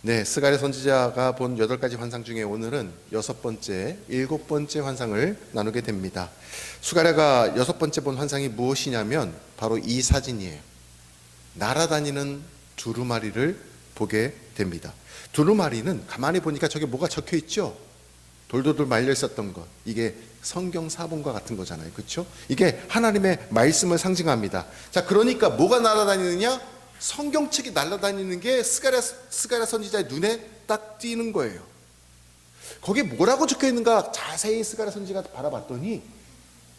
네, 스가랴 선지자가 본 8가지 환상 중에 오늘은 6번째, 7번째 환상을 나누게 됩니다. 스가랴가 6번째 본 환상이 무엇이냐면 바로 이 사진이에요. 날아다니는 두루마리를 보게 됩니다. 두루마리는 가만히 보니까 저게 뭐가 적혀 있죠? 돌돌돌 말려 있었던 것. 이게 성경 사본과 같은 거잖아요. 그렇죠? 이게 하나님의 말씀을 상징합니다. 자, 그러니까 뭐가 날아다니느냐? 성경책이 날아다니는 게 스가랴 선지자의 눈에 딱 띄는 거예요. 거기에 뭐라고 적혀 있는가 자세히 스가랴 선지자가 바라봤더니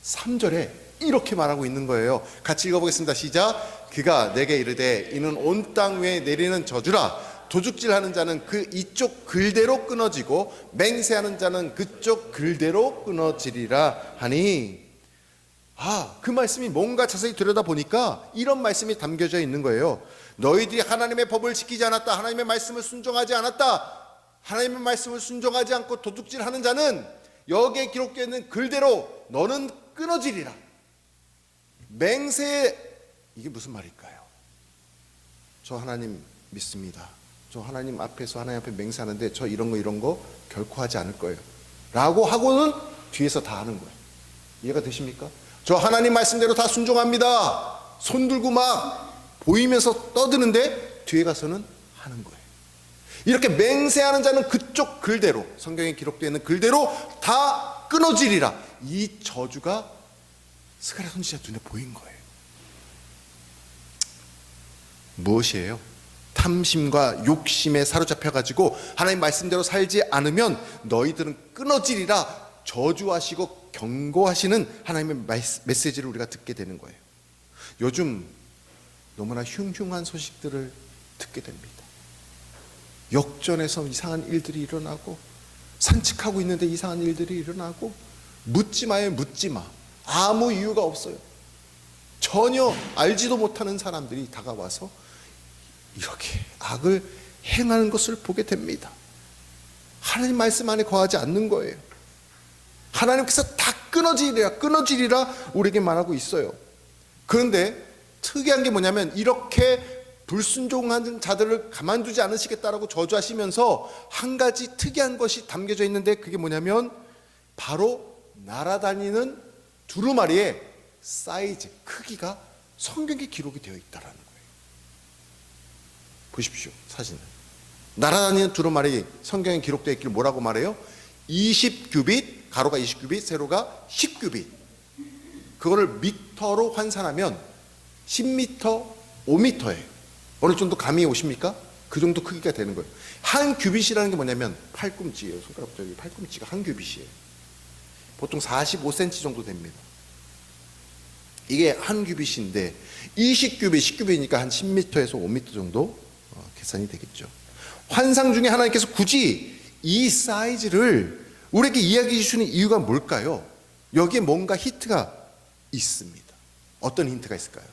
3절에 이렇게 말하고 있는 거예요. 같이 읽어보겠습니다. 시작. 그가 내게 이르되 이는 온 땅 위에 내리는 저주라. 도둑질하는 자는 그 이쪽 글대로 끊어지고 맹세하는 자는 그쪽 글대로 끊어지리라 하니, 그 말씀이 뭔가 자세히 들여다보니까 이런 말씀이 담겨져 있는 거예요. 너희들이 하나님의 법을 지키지 않았다, 하나님의 말씀을 순종하지 않았다, 하나님의 말씀을 순종하지 않고 도둑질하는 자는 여기에 기록되어 있는 글대로 너는 끊어지리라. 맹세, 이게 무슨 말일까요? 저 하나님 믿습니다, 저 하나님 앞에서 하나님 앞에 맹세하는데 저 이런 거 결코 하지 않을 거예요 라고 하고는 뒤에서 다 하는 거예요. 이해가 되십니까? 저 하나님 말씀대로 다 순종합니다 손 들고 막 보이면서 떠드는데 뒤에 가서는 하는 거예요. 이렇게 맹세하는 자는 그쪽 글대로, 성경에 기록되어 있는 글대로 다 끊어지리라. 이 저주가 스가랴 선지자 눈에 보인 거예요. 무엇이에요? 탐심과 욕심에 사로잡혀가지고 하나님 말씀대로 살지 않으면 너희들은 끊어지리라 저주하시고 경고하시는 하나님의 메시지를 우리가 듣게 되는 거예요. 요즘 너무나 흉흉한 소식들을 듣게 됩니다. 역전에서 이상한 일들이 일어나고, 산책하고 있는데 이상한 일들이 일어나고, 묻지 마요, 묻지 마. 아무 이유가 없어요. 전혀 알지도 못하는 사람들이 다가와서 이렇게 악을 행하는 것을 보게 됩니다. 하나님 말씀 안에 거하지 않는 거예요. 하나님께서 다 끊어지리라 우리에게 말하고 있어요. 그런데 특이한 게 뭐냐면 이렇게 불순종하는 자들을 가만두지 않으시겠다라고 저주하시면서 한 가지 특이한 것이 담겨져 있는데, 그게 뭐냐면 바로 날아다니는 두루마리의 사이즈, 크기가 성경에 기록이 되어 있다라는 거예요. 보십시오, 사진을. 날아다니는 두루마리 성경에 기록되어 있기를 뭐라고 말해요? 20규빗, 가로가 20규빗, 세로가 10규빗. 그거를 미터로換算하면 10미터, 5미터예요. 어느 정도 감이 오십니까? 그 정도 크기가 되는 거예요. 한 규빗이라는 게 뭐냐면 팔꿈치예요. 손가락부터 여기 팔꿈치가 한 규빗이에요. 보통 45cm 정도 됩니다. 이게 한 규빗인데 20규빗, 10규빗이니까 한 10m에서 5m 정도 계산이 되겠죠. 환상 중에 하나님께서 굳이 이 사이즈를 우리에게 이야기해 주시는 이유가 뭘까요? 여기에 뭔가 힌트가 있습니다. 어떤 힌트가 있을까요?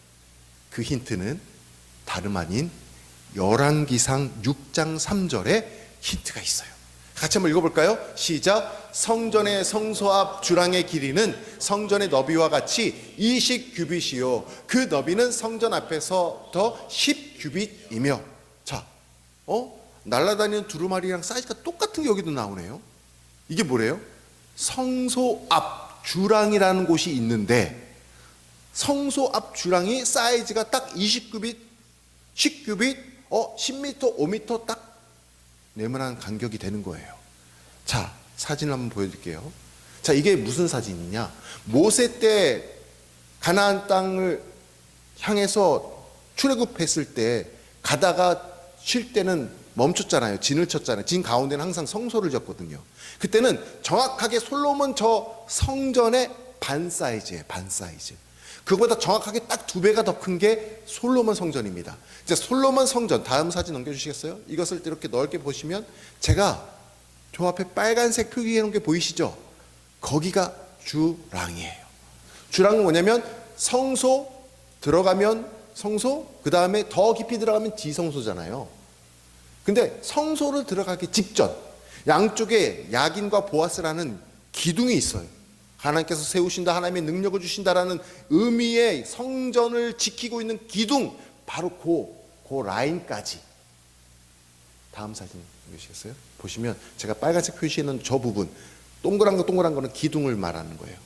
그 힌트는 다름 아닌 열왕기상 6장 3절에 힌트가 있어요. 같이 한번 읽어볼까요? 시작. 성전의 성소 앞 주랑의 길이는 성전의 너비와 같이 20규빗이요 그 너비는 성전 앞에서부터 10규빗이며. 자, 날아다니는 두루마리랑 사이즈가 똑같은 게 여기도 나오네요. 이게 뭐래요? 성소 앞 주랑이라는 곳이 있는데 성소 앞 주랑이 사이즈가 딱 20규빗, 10규빗, 10m, 5m 딱 네모난 간격이 되는 거예요. 자, 사진을 한번 보여드릴게요. 자, 이게 무슨 사진이냐? 모세 때 가나안 땅을 향해서 출애굽했을 때 가다가 쉴 때는 멈췄잖아요. 진을 쳤잖아요. 진 가운데는 항상 성소를 졌거든요. 그때는 정확하게 솔로몬 저 성전의 반 사이즈예요. 반 사이즈. 그거보다 정확하게 딱 2배가 더 큰 게 솔로몬 성전입니다. 이제 솔로몬 성전, 다음 사진 넘겨주시겠어요? 이것을 이렇게 넓게 보시면 제가 저 앞에 빨간색 표기해 놓은 게 보이시죠? 거기가 주랑이에요. 주랑은 뭐냐면 성소 들어가면 성소, 그 다음에 더 깊이 들어가면 지성소잖아요. 근데 성소를 들어가기 직전 양쪽에 야긴과 보아스라는 기둥이 있어요. 하나님께서 세우신다, 하나님의 능력을 주신다라는 의미의 성전을 지키고 있는 기둥, 바로 그 라인까지 다음 사진 보시겠어요? 보시면 제가 빨간색 표시해놓은 저 부분, 동그란 거는 기둥을 말하는 거예요.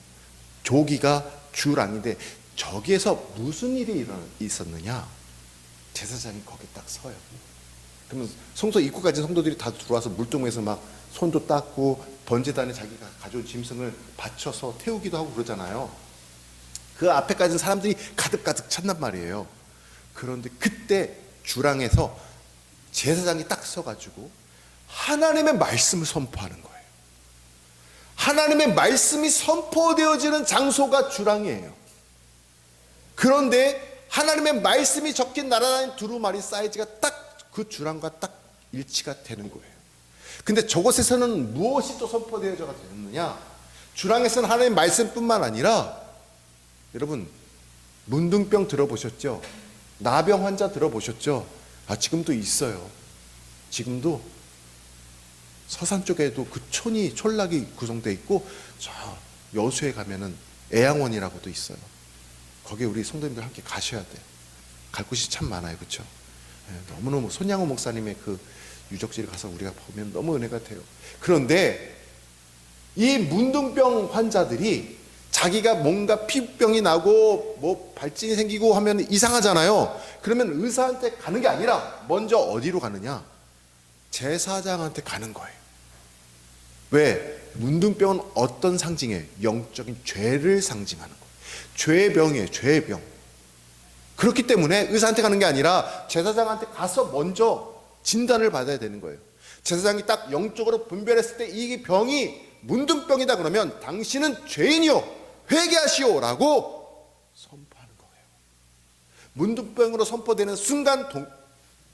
조기가 주랑인데 저기에서 무슨 일이 있었느냐? 제사장이 거기 딱 서요. 그러면 성소 입구까지 성도들이 다 들어와서 물동에서 막 손도 닦고 번제단에 자기가 가져온 짐승을 바쳐서 태우기도 하고 그러잖아요. 그 앞에까지는 사람들이 가득가득 찼단 말이에요. 그런데 그때 주랑에서 제사장이 딱 서가지고 하나님의 말씀을 선포하는 거예요. 하나님의 말씀이 선포되어지는 장소가 주랑이에요. 그런데 하나님의 말씀이 적힌 날아다니는 두루마리 사이즈가 딱 그 주랑과 딱 일치가 되는 거예요. 근데 저곳에서는 무엇이 또 선포되어져 되느냐? 주랑에서는 하나님의 말씀뿐만 아니라, 여러분 문둥병 들어보셨죠? 나병 환자 들어보셨죠? 지금도 있어요. 지금도 서산 쪽에도 그 촌락이 구성되어 있고, 저 여수에 가면은 애양원이라고도 있어요. 거기에 우리 성도님들 함께 가셔야 돼요. 갈 곳이 참 많아요. 그렇죠? 너무너무 손양호 목사님의 그 유적지를 가서 우리가 보면 너무 은혜가 돼요. 그런데 이 문둥병 환자들이 자기가 뭔가 피부병이 나고 뭐 발진이 생기고 하면 이상하잖아요. 그러면 의사한테 가는 게 아니라 먼저 어디로 가느냐? 제사장한테 가는 거예요. 왜? 문둥병은 어떤 상징이에요? 영적인 죄를 상징하는 거예요. 죄병이에요. 죄병. 그렇기 때문에 의사한테 가는 게 아니라 제사장한테 가서 먼저 진단을 받아야 되는 거예요. 제사장이 딱 영적으로 분별했을 때 이 병이 문둥병이다 그러면 당신은 죄인이요 회개하시오 라고 선포하는 거예요. 문둥병으로 선포되는 순간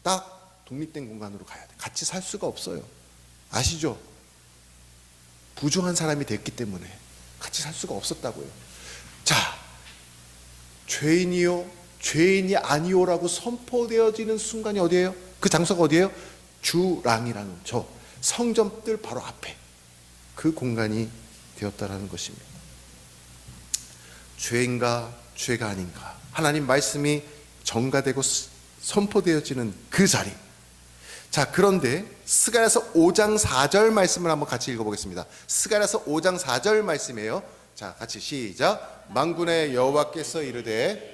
딱 독립된 공간으로 가야 돼. 같이 살 수가 없어요. 아시죠? 부정한 사람이 됐기 때문에 같이 살 수가 없었다고요. 자, 죄인이요 죄인이 아니오라고 선포되어지는 순간이 어디예요? 그 장소가 어디예요? 주랑이라는 저 성전들 바로 앞에 그 공간이 되었다라는 것입니다. 죄인가 죄가 아닌가, 하나님 말씀이 전가되고 선포되어지는 그 자리. 자, 그런데 스가랴서 5장 4절 말씀을 한번 같이 읽어보겠습니다. 스가랴서 5장 4절 말씀이에요. 자, 같이 시작. 만군의 여호와께서 이르되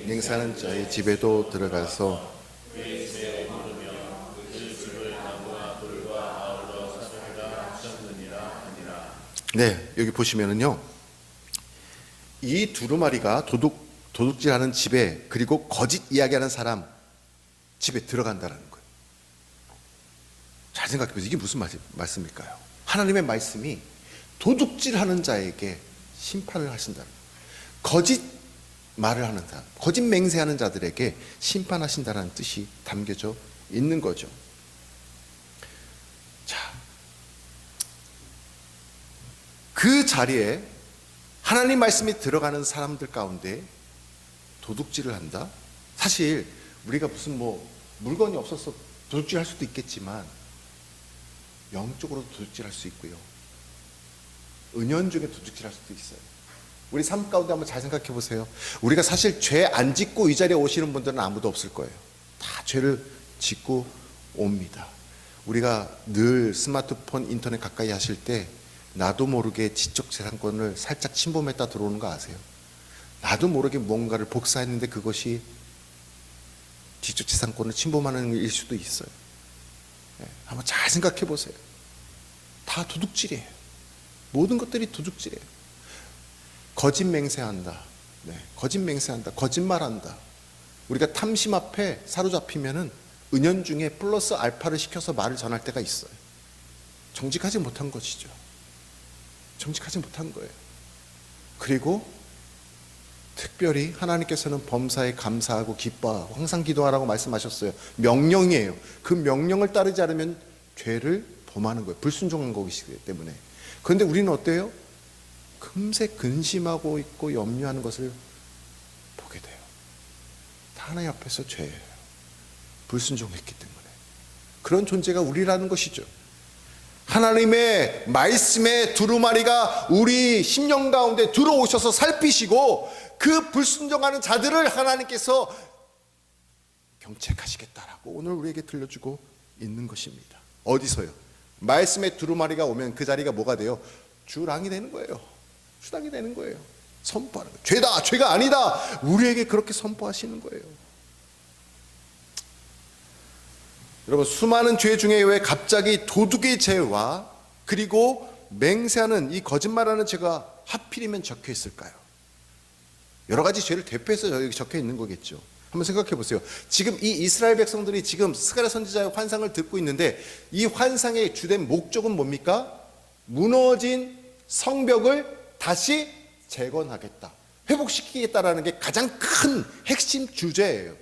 맹세하는 자의 집에도 들어가서 네, 여기 보시면은요, 이 두루마리가 도둑질하는 집에, 그리고 거짓 이야기하는 사람 집에 들어간다는 거예요. 잘 생각해보세요. 이게 무슨 말씀일까요? 하나님의 말씀이 도둑질하는 자에게 심판을 하신다는 거예요. 거짓 말을 하는 사람, 거짓 맹세하는 자들에게 심판하신다는 뜻이 담겨져 있는 거죠. 자, 그 자리에 하나님 말씀이 들어가는 사람들 가운데 도둑질을 한다? 사실 우리가 무슨 물건이 없어서 도둑질할 수도 있겠지만 영적으로도 도둑질할 수 있고요, 은연중에 도둑질할 수도 있어요. 우리 삶 가운데 한번 잘 생각해 보세요. 우리가 사실 죄 안 짓고 이 자리에 오시는 분들은 아무도 없을 거예요. 다 죄를 짓고 옵니다. 우리가 늘 스마트폰, 인터넷 가까이 하실 때 나도 모르게 지적재산권을 살짝 침범했다 들어오는 거 아세요? 나도 모르게 뭔가를 복사했는데 그것이 지적재산권을 침범하는 일 수도 있어요. 한번 잘 생각해 보세요. 다 도둑질이에요. 모든 것들이 도둑질이에요. 거짓 맹세한다. 거짓 맹세한다. 거짓말한다. 우리가 탐심 앞에 사로잡히면은 은연중에 플러스 알파를 시켜서 말을 전할 때가 있어요. 정직하지 못한 것이죠. 정직하지 못한 거예요. 그리고 특별히 하나님께서는 범사에 감사하고 기뻐하고 항상 기도하라고 말씀하셨어요. 명령이에요. 그 명령을 따르지 않으면 죄를 범하는 거예요. 불순종한 것이기 때문에. 그런데 우리는 어때요? 금세 근심하고 있고 염려하는 것을 보게 돼요. 다 하나님 앞에서 죄예요. 불순종했기 때문에. 그런 존재가 우리라는 것이죠. 하나님의 말씀의 두루마리가 우리 심령 가운데 들어오셔서 살피시고 그 불순종하는 자들을 하나님께서 경책하시겠다라고 오늘 우리에게 들려주고 있는 것입니다. 어디서요? 말씀의 두루마리가 오면 그 자리가 뭐가 돼요? 주랑이 되는 거예요. 주당이 되는 거예요. 선포하는 거예요. 죄다, 죄가 아니다. 우리에게 그렇게 선포하시는 거예요. 여러분, 수많은 죄 중에 왜 갑자기 도둑의 죄와 그리고 맹세하는 이 거짓말하는 죄가 하필이면 적혀 있을까요? 여러 가지 죄를 대표해서 여기 적혀 있는 거겠죠. 한번 생각해 보세요. 지금 이 이스라엘 백성들이 지금 스가랴 선지자의 환상을 듣고 있는데 이 환상의 주된 목적은 뭡니까? 무너진 성벽을 다시 재건하겠다, 회복시키겠다라는 게 가장 큰 핵심 주제예요.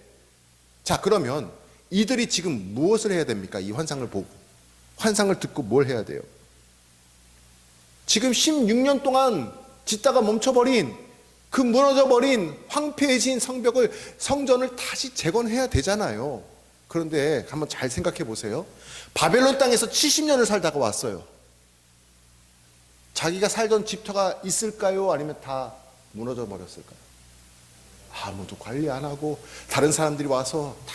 자, 그러면 이들이 지금 무엇을 해야 됩니까? 이 환상을 보고, 환상을 듣고 뭘 해야 돼요? 지금 16년 동안 짓다가 멈춰버린 그 무너져버린 황폐해진 성전을 다시 재건해야 되잖아요. 그런데 한번 잘 생각해 보세요. 바벨론 땅에서 70년을 살다가 왔어요. 자기가 살던 집터가 있을까요? 아니면 다 무너져 버렸을까요? 아무도 관리 안 하고 다른 사람들이 와서 다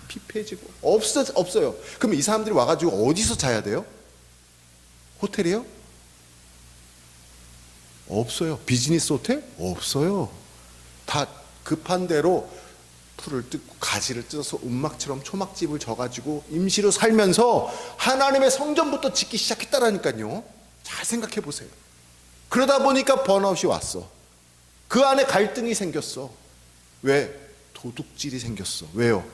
피폐해지고 없어요. 그럼 이 사람들이 와가지고 어디서 자야 돼요? 호텔이요? 없어요. 비즈니스 호텔? 없어요. 다 급한 대로 풀을 뜯고 가지를 뜯어서 움막처럼 초막집을 져가지고 임시로 살면서 하나님의 성전부터 짓기 시작했다라니까요. 잘 생각해 보세요. 그러다 보니까 번아웃이 왔어. 그 안에 갈등이 생겼어. 왜? 도둑질이 생겼어. 왜요?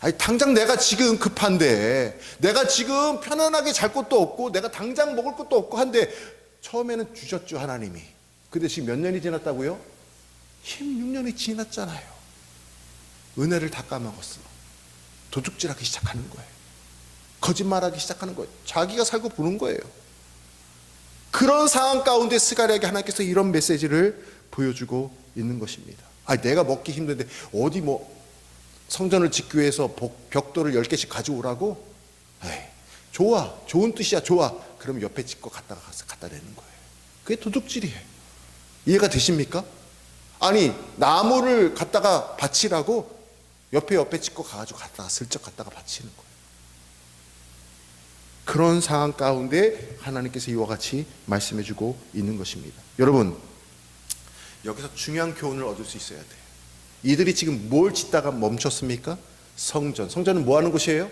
아니, 당장 내가 지금 급한데, 내가 지금 편안하게 잘 것도 없고, 내가 당장 먹을 것도 없고 한데, 처음에는 주셨죠, 하나님이. 근데 지금 몇 년이 지났다고요? 16년이 지났잖아요. 은혜를 다 까먹었어. 도둑질하기 시작하는 거예요. 거짓말하기 시작하는 거예요. 자기가 살고 보는 거예요. 그런 상황 가운데 스가랴에게 하나님께서 이런 메시지를 보여주고 있는 것입니다. 아, 내가 먹기 힘든데 어디 뭐 성전을 짓기 위해서 벽돌을 10개씩 가져오라고? 에이, 좋아, 좋은 뜻이야, 좋아. 그럼 옆에 짓고 갖다 내는 거예요. 그게 도둑질이에요. 이해가 되십니까? 아니, 나무를 갖다가 바치라고 옆에 짓고 가가지고 슬쩍 갖다가 바치는 거예요. 그런 상황 가운데 하나님께서 이와 같이 말씀해주고 있는 것입니다. 여러분, 여기서 중요한 교훈을 얻을 수 있어야 돼요. 이들이 지금 뭘 짓다가 멈췄습니까? 성전은 뭐 하는 곳이에요?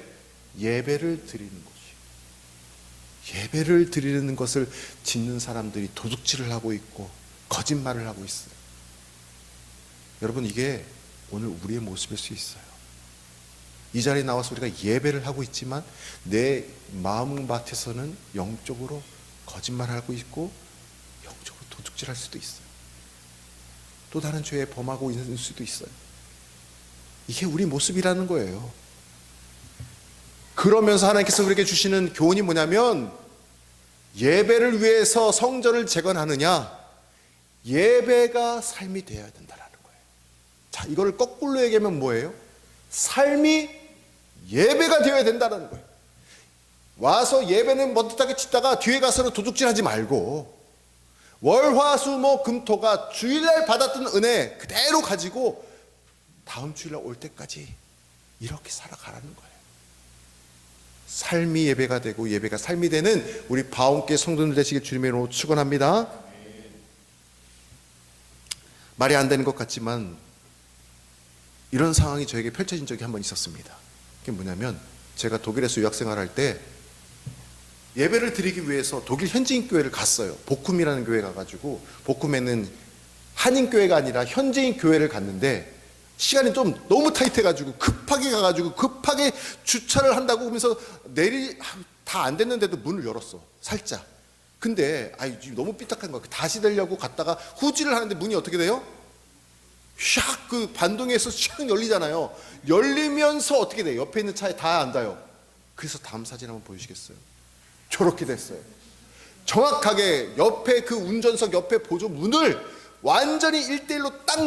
예배를 드리는 곳이에요. 예배를 드리는 것을 짓는 사람들이 도둑질을 하고 있고 거짓말을 하고 있어요. 여러분, 이게 오늘 우리의 모습일 수 있어요. 이 자리에 나와서 우리가 예배를 하고 있지만 내 마음밭에서는 영적으로 거짓말하고 있고 영적으로 도둑질할 수도 있어요. 또 다른 죄에 범하고 있을 수도 있어요. 이게 우리 모습이라는 거예요. 그러면서 하나님께서 우리에게 주시는 교훈이 뭐냐면, 예배를 위해서 성전을 재건하느냐, 예배가 삶이 되어야 된다는 거예요. 자, 이거를 거꾸로 얘기하면 뭐예요? 삶이 예배가 되어야 된다는 거예요. 와서 예배는 멋듯하게 짓다가 뒤에 가서는 도둑질하지 말고, 월화수목 금토가 주일날 받았던 은혜 그대로 가지고 다음 주일날 올 때까지 이렇게 살아가라는 거예요. 삶이 예배가 되고 예배가 삶이 되는 우리 바온교회 성도들 되시길 주님의 이름으로 축원합니다. 말이 안 되는 것 같지만 이런 상황이 저에게 펼쳐진 적이 한 번 있었습니다. 그게 뭐냐면, 제가 독일에서 유학생활할 때 예배를 드리기 위해서 독일 현지인 교회를 갔어요. 보쿰이라는 교회 가가지고, 보쿰에는 한인교회가 아니라 현지인 교회를 갔는데 시간이 좀 너무 타이트해가지고 급하게 가가지고 급하게 주차를 한다고 하면서 다 안 됐는데도 문을 열었어, 살짝. 근데 너무 삐딱한 거야. 다시 되려고 갔다가 후지를 하는데 문이 어떻게 돼요? 샥, 그 반동에서 샥 열리잖아요. 열리면서 어떻게 돼요? 옆에 있는 차에 다 앉아요. 그래서 다음 사진 한번 보여주시겠어요? 저렇게 됐어요. 정확하게 옆에 그 운전석 옆에 보조 문을 완전히 1대1로 딱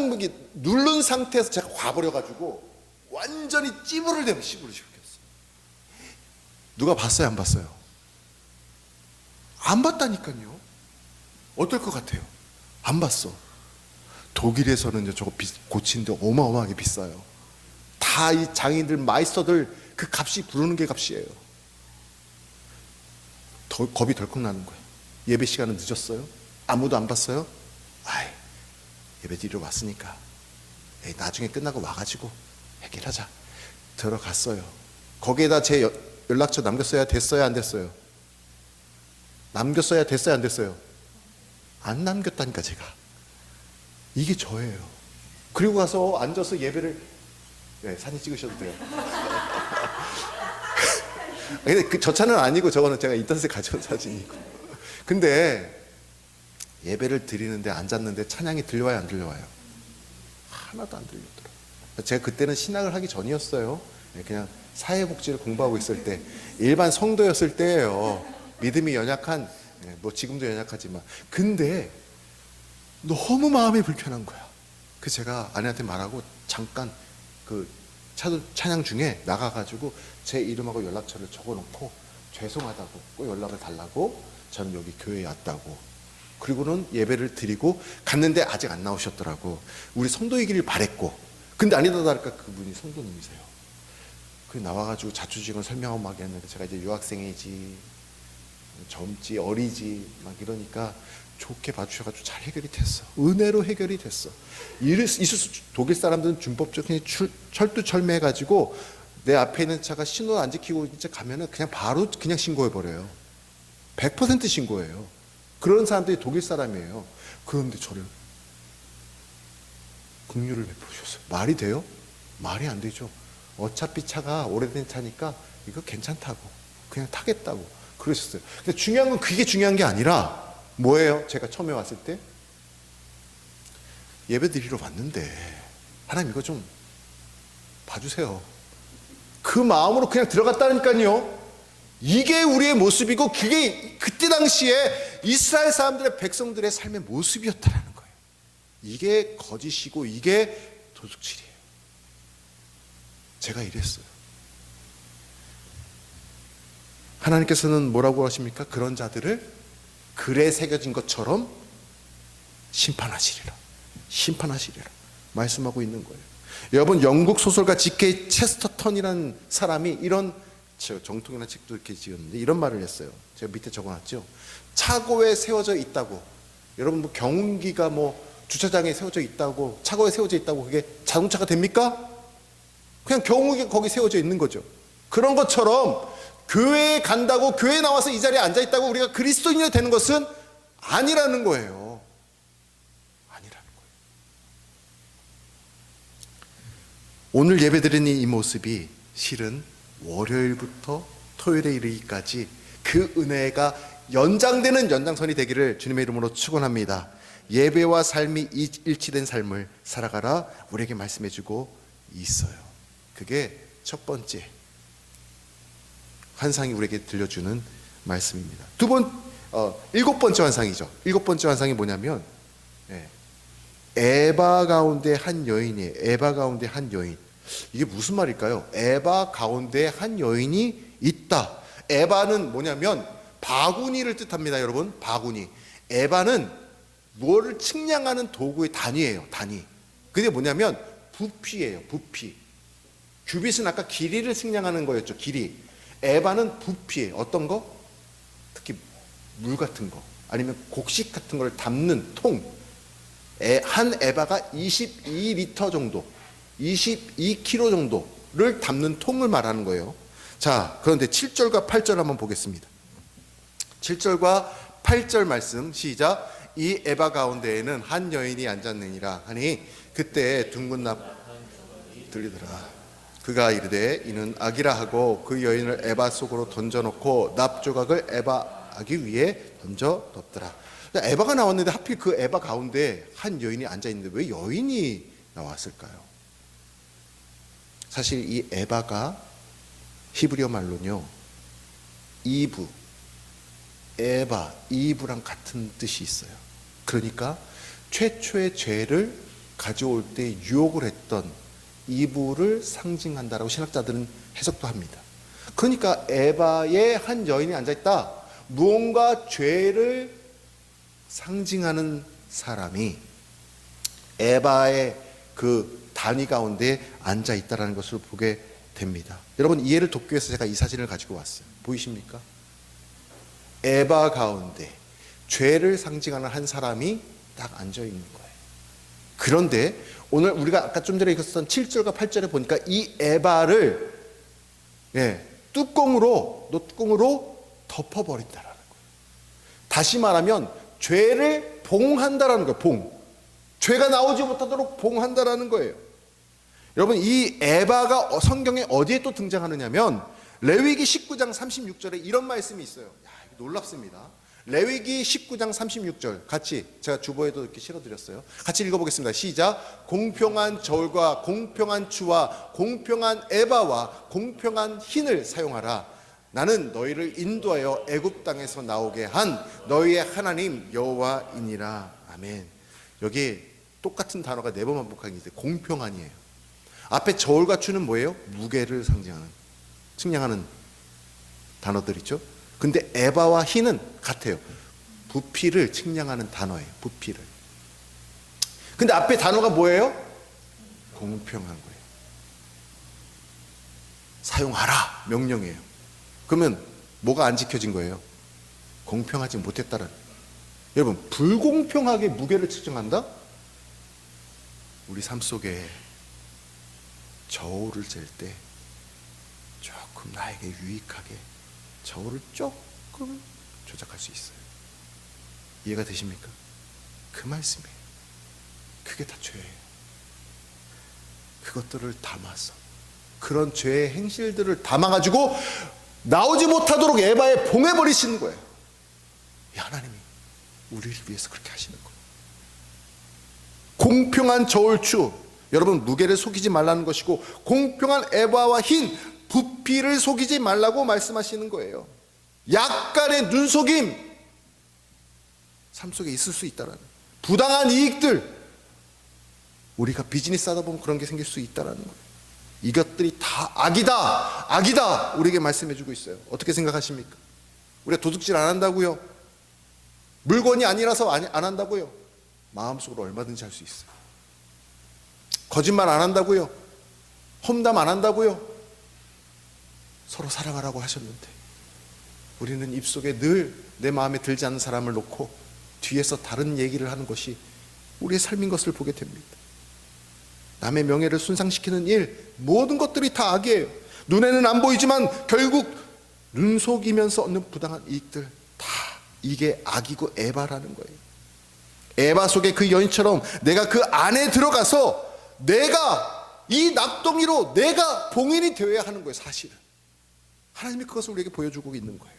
누른 상태에서 제가 와버려가지고 완전히 찌부를 시켰어요. 누가 봤어요, 안 봤어요? 안 봤다니까요. 어떨 것 같아요? 안 봤어. 독일에서는 저거 고치는데 어마어마하게 비싸요. 다 이 장인들, 마이스터들 그 값이 부르는 게 값이에요. 겁이 덜컥 나는 거예요. 예배 시간은 늦었어요. 아무도 안 봤어요. 아이, 예배 드리러 왔으니까 나중에 끝나고 와가지고 해결하자. 들어갔어요. 거기에다 제 연락처 남겼어야 됐어요, 안 됐어요? 남겼어야 됐어요, 안 됐어요? 안 남겼다니까 제가. 이게 저예요. 그리고 가서 앉아서 예배를, 네, 사진 찍으셔도 돼요. 근데 저 차는 아니고 저거는 제가 인터넷에 가져온 사진이고. 근데 예배를 드리는데 앉았는데 찬양이 들려와요, 안 들려와요? 하나도 안 들리더라고요. 제가 그때는 신학을 하기 전이었어요. 그냥 사회복지를 공부하고 있을 때, 일반 성도였을 때예요. 믿음이 연약한, 뭐 지금도 연약하지만. 근데 너무 마음이 불편한 거야. 그 제가 아내한테 말하고 잠깐 그 찬양 중에 나가가지고 제 이름하고 연락처를 적어놓고 죄송하다고, 꼭 연락을 달라고, 저는 여기 교회에 왔다고. 그리고는 예배를 드리고 갔는데 아직 안 나오셨더라고. 우리 성도이기를 바랬고. 근데 아니다 다를까 그분이 성도님이세요. 그 나와가지고 자초지종을 설명하고 막 했는데 제가 이제 유학생이지, 젊지, 어리지 막 이러니까 좋게 봐주셔가지고 잘 해결이 됐어. 은혜로 해결이 됐어. 독일 사람들은 준법적인 철두철미해가지고 내 앞에 있는 차가 신호 안 지키고 이제 가면은 그냥 바로 그냥 신고해버려요. 100% 신고해요. 그런 사람들이 독일 사람이에요. 그런데 저를 긍휼을 베푸셨어요. 말이 돼요? 말이 안 되죠. 어차피 차가 오래된 차니까 이거 괜찮다고, 그냥 타겠다고 그러셨어요. 근데 중요한 건 그게 중요한 게 아니라 뭐예요? 제가 처음에 왔을 때 예배 드리러 왔는데 하나님 이거 좀 봐주세요. 그 마음으로 그냥 들어갔다니까요. 이게 우리의 모습이고 그게 그때 당시에 이스라엘 사람들의, 백성들의 삶의 모습이었다는 거예요. 이게 거짓이고 이게 도둑질이에요. 제가 이랬어요. 하나님께서는 뭐라고 하십니까? 그런 자들을 글에 새겨진 것처럼 심판하시리라. 심판하시리라 말씀하고 있는 거예요. 여러분, 영국 소설가 G.K. 체스터턴이라는 사람이 이런, 정통이라는 책도 이렇게 지었는데 이런 말을 했어요. 제가 밑에 적어놨죠. 차고에 세워져 있다고, 여러분 뭐 경운기가 뭐 주차장에 세워져 있다고, 차고에 세워져 있다고 그게 자동차가 됩니까? 그냥 경운기가 거기 세워져 있는 거죠. 그런 것처럼 교회에 간다고, 교회에 나와서 이 자리에 앉아 있다고 우리가 그리스도인이 되는 것은 아니라는 거예요. 아니라는 거예요. 오늘 예배드리는 이 모습이 실은 월요일부터 토요일에 이르기까지 그 은혜가 연장되는 연장선이 되기를 주님의 이름으로 축원합니다. 예배와 삶이 일치된 삶을 살아가라 우리에게 말씀해주고 있어요. 그게 첫 번째 환상이 우리에게 들려주는 말씀입니다. 일곱 번째 환상이죠. 일곱 번째 환상이 뭐냐면, 에바 가운데 한 여인이에요. 에바 가운데 한 여인. 이게 무슨 말일까요? 에바 가운데 한 여인이 있다. 에바는 뭐냐면 바구니를 뜻합니다, 여러분. 바구니. 에바는 무엇을 측량하는 도구의 단위예요, 단위. 그게 뭐냐면 부피예요, 부피. 규빗은 아까 길이를 측량하는 거였죠, 길이. 에바는 부피예요. 어떤 거? 특히 물 같은 거, 아니면 곡식 같은 걸 담는 통. 한 에바가 22리터 정도, 22kg 정도를 담는 통을 말하는 거예요. 자, 그런데 7절과 8절 한번 보겠습니다. 7절과 8절 말씀 시작. 이 에바 가운데에는 한 여인이 앉았느니라 하니 그때 둥근 납 들리더라. 그가 이르되 이는 악이라 하고 그 여인을 에바 속으로 던져놓고 납 조각을 에바 아기 위에 던져 뒀더라. 에바가 나왔는데 하필 그 에바 가운데 한 여인이 앉아있는데 왜 여인이 나왔을까요? 사실 이 에바가 히브리어 말로는요, 이브, 에바, 이브랑 같은 뜻이 있어요. 그러니까 최초의 죄를 가져올 때 유혹을 했던 이브를 상징한다라고 신학자들은 해석도 합니다. 그러니까 에바에 한 여인이 앉아있다. 무언가 죄를 상징하는 사람이 에바의 그 단위 가운데 앉아 있다는 것을 보게 됩니다. 여러분, 이해를 돕기 위해서 제가 이 사진을 가지고 왔어요. 보이십니까? 에바 가운데 죄를 상징하는 한 사람이 딱 앉아 있는 거예요. 그런데 오늘 우리가 아까 좀 전에 읽었던 7절과 8절에 보니까 이 에바를 뚜껑으로 덮어버린다라는 거예요. 다시 말하면 죄를 봉한다라는 거예요. 죄가 나오지 못하도록 봉한다라는 거예요. 여러분, 이 에바가 성경에 어디에 또 등장하느냐면 레위기 19장 36절에 이런 말씀이 있어요. 놀랍습니다. 레위기 19장 36절 같이 제가 주보에도 이렇게 실어드렸어요. 같이 읽어보겠습니다. 시작. 공평한 저울과 공평한 추와 공평한 에바와 공평한 흰을 사용하라. 나는 너희를 인도하여 애굽 땅에서 나오게 한 너희의 하나님 여호와이니라. 아멘. 여기 똑같은 단어가 4번 반복하는 게 공평한이에요. 앞에 저울과 추는 뭐예요? 무게를 상징하는, 측량하는 단어들 있죠. 근데 에바와 흰은 같아요. 부피를 측량하는 단어예요. 부피를. 근데 앞에 단어가 뭐예요? 공평한 거예요. 사용하라 명령이에요. 그러면 뭐가 안 지켜진 거예요? 공평하지 못했다는. 여러분, 불공평하게 무게를 측정한다? 우리 삶 속에 저울을 잴 때 조금 나에게 유익하게 저울을 조금 조작할 수 있어요. 이해가 되십니까? 그 말씀이에요. 그게 다 죄예요. 그것들을 담아서 그런 죄의 행실들을 담아가지고 나오지 못하도록 에바에 봉해버리시는 거예요. 이 하나님이 우리를 위해서 그렇게 하시는 거예요. 공평한 저울추, 여러분 무게를 속이지 말라는 것이고, 공평한 에바와 흰 부피를 속이지 말라고 말씀하시는 거예요. 약간의 눈속임 삶 속에 있을 수 있다라는, 부당한 이익들, 우리가 비즈니스 하다 보면 그런 게 생길 수 있다라는 거예요. 이것들이 다 악이다 우리에게 말씀해 주고 있어요. 어떻게 생각하십니까? 우리가 도둑질 안 한다고요? 물건이 아니라서 안 한다고요? 마음속으로 얼마든지 할 수 있어요. 거짓말 안 한다고요? 험담 안 한다고요? 서로 사랑하라고 하셨는데 우리는 입속에 늘 내 마음에 들지 않는 사람을 놓고 뒤에서 다른 얘기를 하는 것이 우리의 삶인 것을 보게 됩니다. 남의 명예를 손상시키는 일, 모든 것들이 다 악이에요. 눈에는 안 보이지만 결국 눈속이면서 얻는 부당한 이익들, 다 이게 악이고 에바라는 거예요. 에바 속의 그 여인처럼 내가 그 안에 들어가서 내가 이 낙동이로 내가 봉인이 되어야 하는 거예요. 사실은 하나님이 그것을 우리에게 보여주고 있는 거예요.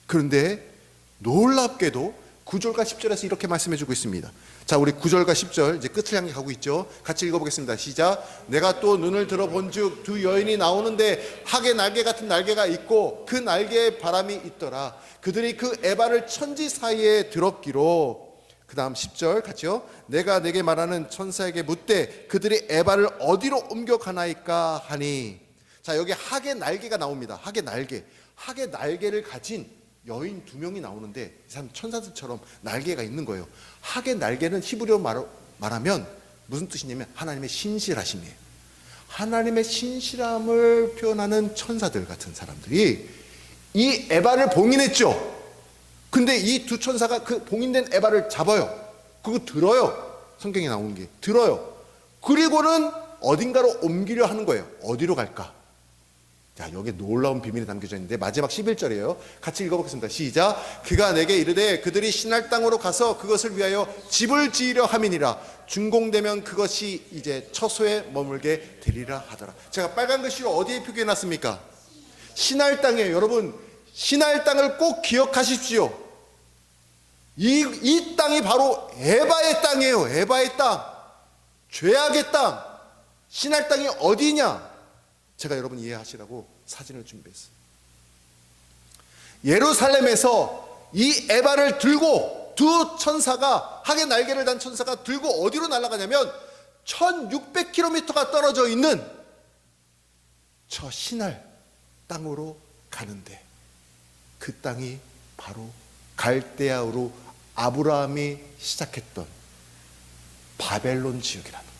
그런데 놀랍게도 9절과 10절에서 이렇게 말씀해주고 있습니다. 자, 우리 9절과 10절 이제 끝을 향해 가고 있죠. 같이 읽어보겠습니다. 시작. 내가 또 눈을 들어본즉 두 여인이 나오는데 학의 날개 같은 날개가 있고 그 날개에 바람이 있더라. 그들이 그 에바를 천지 사이에 들었기로. 그 다음 10절 같이요. 내가 내게 말하는 천사에게 묻되 그들이 에바를 어디로 옮겨가나이까 하니. 자, 여기 학의 날개가 나옵니다. 학의 날개. 학의 날개를 가진 여인 2명이 나오는데 이 사람 천사들처럼 날개가 있는 거예요. 학의 날개는 히브리어로 말하면 무슨 뜻이냐면 하나님의 신실하심이에요. 하나님의 신실함을 표현하는 천사들 같은 사람들이 이 에바를 봉인했죠. 근데 이 두 천사가 그 봉인된 에바를 잡아요. 그거 들어요. 성경에 나오는 게 들어요. 그리고는 어딘가로 옮기려 하는 거예요. 어디로 갈까? 자, 여기에 놀라운 비밀이 담겨져 있는데 마지막 11절이에요. 같이 읽어보겠습니다. 시작. 그가 내게 이르되 그들이 신할 땅으로 가서 그것을 위하여 집을 지으려 함이니라. 준공되면 그것이 이제 처소에 머물게 되리라 하더라. 제가 빨간 글씨로 어디에 표기해놨습니까? 신할 땅이에요. 여러분, 신할 땅을 꼭 기억하십시오. 이 땅이 바로 에바의 땅이에요. 에바의 땅, 죄악의 땅. 신할 땅이 어디냐? 제가 여러분 이해하시라고 사진을 준비했어요. 예루살렘에서 이 에바를 들고 두 천사가, 학의 날개를 단 천사가 들고 어디로 날아가냐면 1600km가 떨어져 있는 저 신할 땅으로 가는데 그 땅이 바로 갈대아우로 아브라함이 시작했던 바벨론 지역이라는 거예요.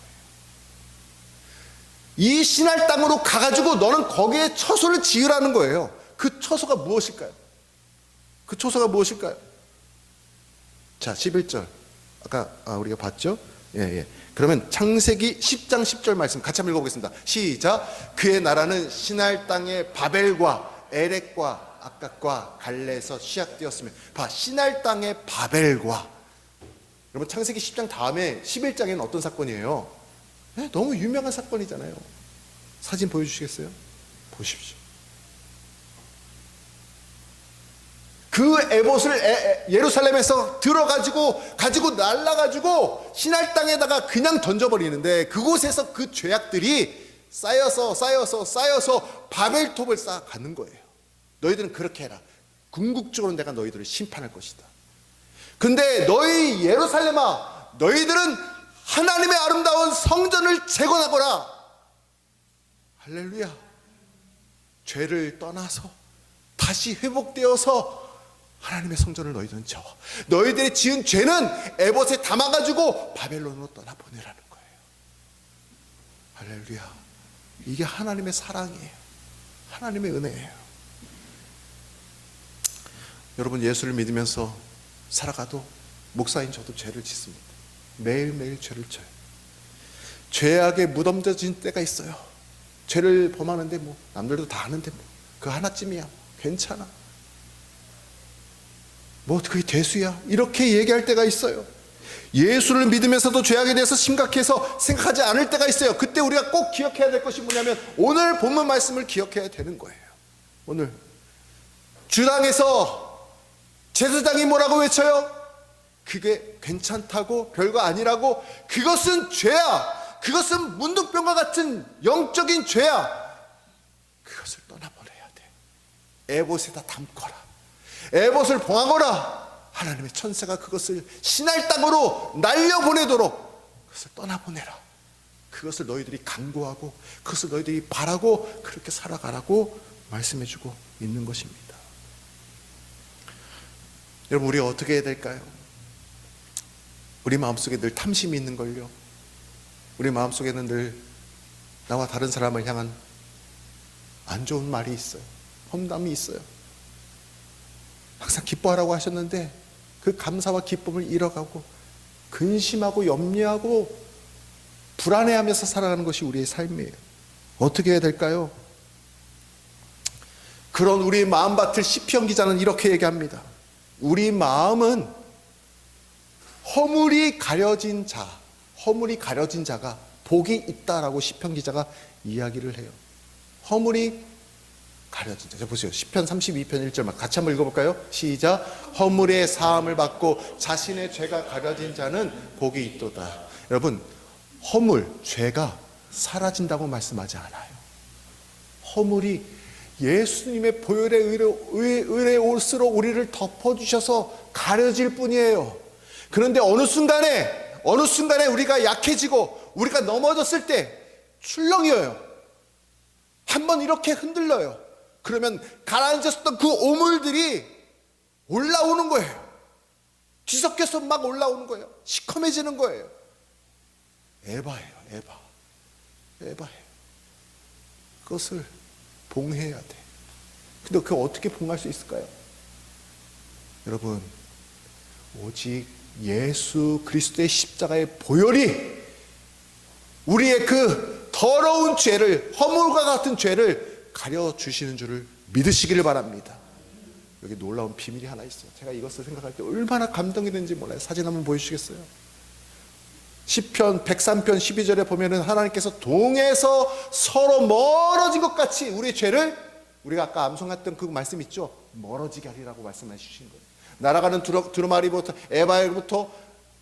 이 신할 땅으로 가가지고 너는 거기에 처소를 지으라는 거예요. 그 처소가 무엇일까요? 그 처소가 무엇일까요? 자, 11절 아까 우리가 봤죠? 예. 그러면 창세기 10장 10절 말씀 같이 한번 읽어보겠습니다. 시작. 그의 나라는 신할 땅의 바벨과 에렉과 악각과 갈레에서 시작되었으며, 봐, 신할 땅의 바벨과. 여러분 창세기 10장 다음에 11장에는 어떤 사건이에요? 네, 너무 유명한 사건이잖아요. 사진 보여주시겠어요? 보십시오. 그 에봇을 예루살렘에서 가지고 날라가지고 신할 땅에다가 그냥 던져버리는데, 그곳에서 그 죄악들이 쌓여서 바벨톱을 쌓아가는 거예요. 너희들은 그렇게 해라. 궁극적으로 내가 너희들을 심판할 것이다. 근데 너희 예루살렘아, 너희들은 하나님의 아름다운 성전을 재건하거라. 할렐루야. 죄를 떠나서 다시 회복되어서 하나님의 성전을 너희들은 지어. 너희들이 지은 죄는 에봇에 담아가지고 바벨론으로 떠나보내라는 거예요. 할렐루야. 이게 하나님의 사랑이에요. 하나님의 은혜예요. 여러분 예수를 믿으면서 살아가도 목사인 저도 죄를 짓습니다. 매일매일 죄를 져요. 죄악에 무덤져진 때가 있어요. 죄를 범하는데 뭐 남들도 다 하는데 뭐 그 하나쯤이야 괜찮아, 뭐 그게 대수야, 이렇게 얘기할 때가 있어요. 예수를 믿으면서도 죄악에 대해서 심각해서 생각하지 않을 때가 있어요. 그때 우리가 꼭 기억해야 될 것이 뭐냐면 오늘 본문 말씀을 기억해야 되는 거예요. 오늘 주당에서 제사장이 뭐라고 외쳐요? 그게 괜찮다고, 별거 아니라고, 그것은 죄야, 그것은 문둥병과 같은 영적인 죄야, 그것을 떠나버려야 돼. 에봇에다 담거라, 에봇을 봉하거라. 하나님의 천사가 그것을 신할 땅으로 날려보내도록 그것을 떠나보내라. 그것을 너희들이 간구하고 그것을 너희들이 바라고 그렇게 살아가라고 말씀해주고 있는 것입니다. 여러분 우리가 어떻게 해야 될까요? 우리 마음속에 늘 탐심이 있는걸요. 우리 마음속에는 늘 나와 다른 사람을 향한 안 좋은 말이 있어요. 험담이 있어요. 항상 기뻐하라고 하셨는데 그 감사와 기쁨을 잃어가고 근심하고 염려하고 불안해하면서 살아가는 것이 우리의 삶이에요. 어떻게 해야 될까요? 그런 우리의 마음밭을 시편 기자는 이렇게 얘기합니다. 우리 마음은 허물이 가려진 자가 복이 있다라고 시편 기자가 이야기를 해요. 허물이 가려진 자. 보세요. 시편 32편 1절만 같이 한번 읽어볼까요? 시작. 허물의 사함을 받고 자신의 죄가 가려진 자는 복이 있도다. 여러분 허물, 죄가 사라진다고 말씀하지 않아요. 허물이 예수님의 보혈의 의의 옷으로 우리를 덮어주셔서 가려질 뿐이에요. 그런데 어느 순간에 우리가 약해지고 우리가 넘어졌을 때 출렁여요. 한번 이렇게 흔들려요. 그러면 가라앉았던 그 오물들이 올라오는 거예요. 뒤섞여서 막 올라오는 거예요. 시커매지는 거예요. 에바예요. 에바예요. 그것을 봉해야 돼. 근데 그걸 어떻게 봉할 수 있을까요? 여러분 오직 예수 그리스도의 십자가의 보혈이 우리의 그 더러운 죄를, 허물과 같은 죄를 가려주시는 줄을 믿으시기를 바랍니다. 여기 놀라운 비밀이 하나 있어요. 제가 이것을 생각할 때 얼마나 감동이 되는지 몰라요. 사진 한번 보여주시겠어요? 시편 103편 12절에 보면은 하나님께서 동에서 서로 멀어진 것 같이 우리의 죄를, 우리가 아까 암송했던 그 말씀 있죠? 멀어지게 하리라고 말씀해 주신 거예요. 날아가는 두루마리부터 에바엘부터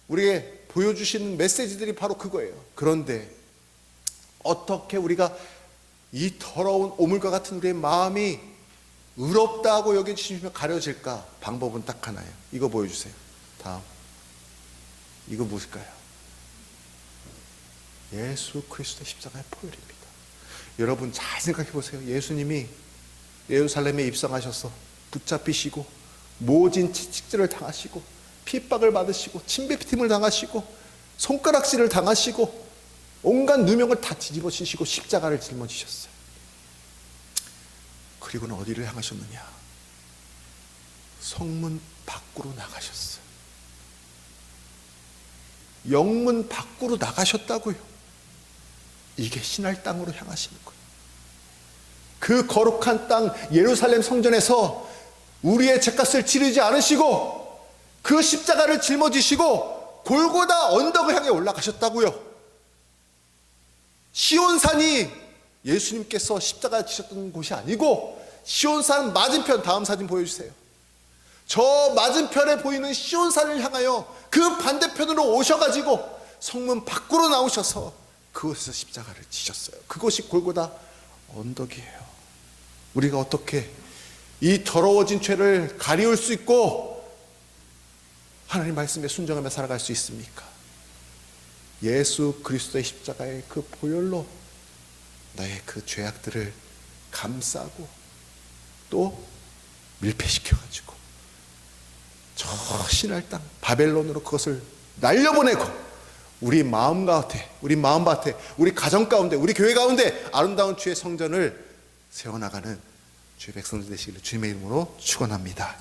우리에게 보여주시는 메시지들이 바로 그거예요. 그런데 어떻게 우리가 이 더러운 오물과 같은 우리의 마음이 의롭다고 여겨지시면 가려질까? 방법은 딱 하나예요. 이거 보여주세요. 다음. 이거 무엇일까요? 예수 그리스도의 십자가의 보혈입니다. 여러분 잘 생각해 보세요. 예수님이 예루살렘에 입성하셔서 붙잡히시고 모진 채찍질을 당하시고 핍박을 받으시고 침뱉힘을 당하시고 손가락질을 당하시고 온갖 누명을 다 뒤집어 씌시고 십자가를 짊어지셨어요. 그리고는 어디를 향하셨느냐? 성문 밖으로 나가셨어요. 영문 밖으로 나가셨다고요. 이게 신할 땅으로 향하시는 거예요. 그 거룩한 땅 예루살렘 성전에서 우리의 죄값을 치르지 않으시고 그 십자가를 짊어지시고 골고다 언덕을 향해 올라가셨다고요. 시온산이 예수님께서 십자가 지셨던 곳이 아니고 시온산 맞은편, 다음 사진 보여주세요. 저 맞은편에 보이는 시온산을 향하여 그 반대편으로 오셔가지고 성문 밖으로 나오셔서 그곳에서 십자가를 지셨어요. 그것이 골고다 언덕이에요. 우리가 어떻게 이 더러워진 죄를 가리울 수 있고 하나님 말씀에 순종하며 살아갈 수 있습니까? 예수 그리스도의 십자가의 그 보혈로 나의 그 죄악들을 감싸고 또 밀폐시켜가지고 저 신할 땅 바벨론으로 그것을 날려보내고 우리 마음 가운데, 우리 가정 가운데, 우리 교회 가운데 아름다운 주의 성전을 세워나가는 주의 백성들 되시기를 주님의 이름으로 축원합니다.